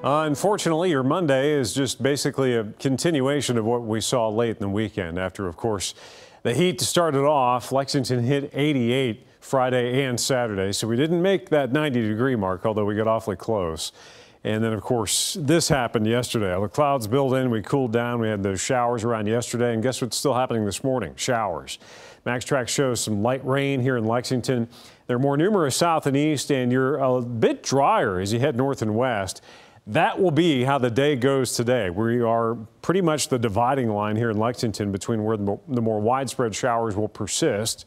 Unfortunately, your Monday is just basically a continuation of what we saw late in the weekend. After, of course, the heat started off, Lexington hit 88 Friday and Saturday, so we didn't make that 90-degree mark, although we got awfully close. And then, of course, this happened yesterday. The clouds built in, we cooled down, we had those showers around yesterday, and guess what's still happening this morning? Showers. MaxTrack shows some light rain here in Lexington. They're more numerous south and east, and you're a bit drier as you head north and west. That will be how the day goes today. We are pretty much the dividing line here in Lexington between where the more widespread showers will persist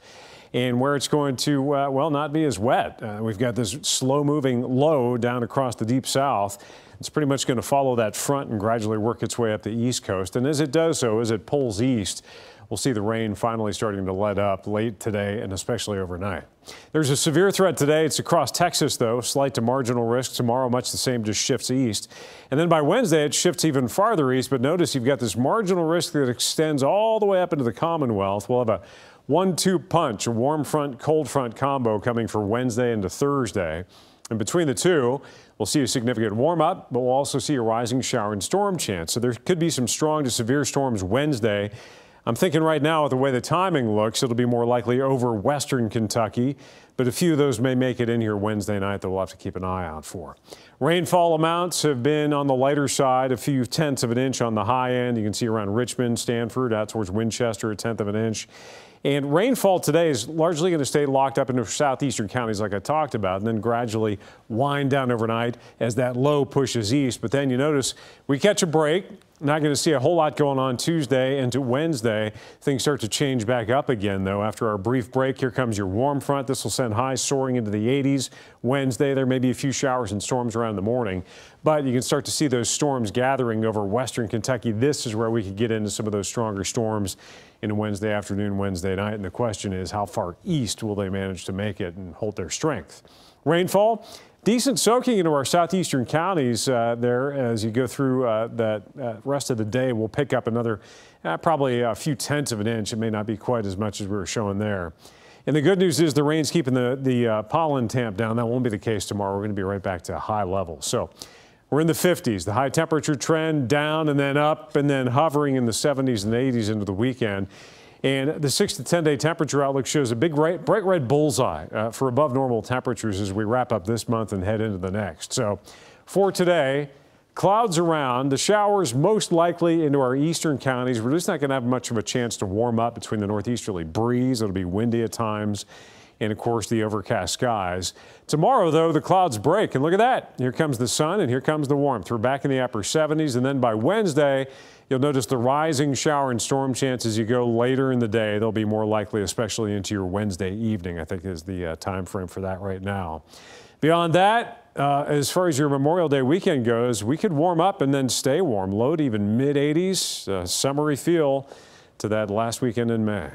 and where it's going to, well, not be as wet. We've got this slow-moving low down across the deep south. It's pretty much going to follow that front and gradually work its way up the east coast. And as it does so, as it pulls east, we'll see the rain finally starting to let up late today and especially overnight. There's a severe threat today. It's across Texas, though. Slight to marginal risk. Tomorrow, much the same, just shifts east. And then by Wednesday, it shifts even farther east. But notice you've got this marginal risk that extends all the way up into the Commonwealth. We'll have a 1-2 punch, a warm front, cold front combo coming for Wednesday into Thursday. And between the two, we'll see a significant warm up, but we'll also see a rising shower and storm chance. So there could be some strong to severe storms Wednesday. I'm thinking right now with the way the timing looks, it'll be more likely over western Kentucky, but a few of those may make it in here Wednesday night that we'll have to keep an eye out for. Rainfall amounts have been on the lighter side, a few tenths of an inch on the high end. You can see around Richmond, Stanford, out towards Winchester, a tenth of an inch. And rainfall today is largely going to stay locked up into southeastern counties like I talked about, and then gradually wind down overnight as that low pushes east. But then you notice we catch a break. Not going to see a whole lot going on Tuesday into Wednesday. Things start to change back up again, though. After our brief break, here comes your warm front. This will send highs soaring into the 80s. Wednesday, there may be a few showers and storms around the morning, but you can start to see those storms gathering over western Kentucky. This is where we could get into some of those stronger storms in Wednesday afternoon, Wednesday night. And the question is, how far east will they manage to make it and hold their strength? Rainfall. Decent soaking into our southeastern counties there as you go through that rest of the day. We'll pick up another probably a few tenths of an inch. It may not be quite as much as we were showing there. And the good news is the rain's keeping the pollen tamp down. That won't be the case tomorrow. We're going to be right back to high levels. So we're in the 50s. The high temperature trend down and then up and then hovering in the 70s and 80s into the weekend. And the 6 to 10 day temperature outlook shows a big bright red bullseye for above normal temperatures as we wrap up this month and head into the next. So for today, clouds around, the showers most likely into our eastern counties. We're just not going to have much of a chance to warm up between the northeasterly breeze. It'll be windy at times. And of course, the overcast skies. Tomorrow, though, the clouds break. And look at that. Here comes the sun and here comes the warmth. We're back in the upper 70s. And then by Wednesday, you'll notice the rising shower and storm chances you go later in the day. They'll be more likely, especially into your Wednesday evening, I think is the time frame for that right now. Beyond that, as far as your Memorial Day weekend goes, we could warm up and then stay warm. Low to even mid-80s, summery feel to that last weekend in May.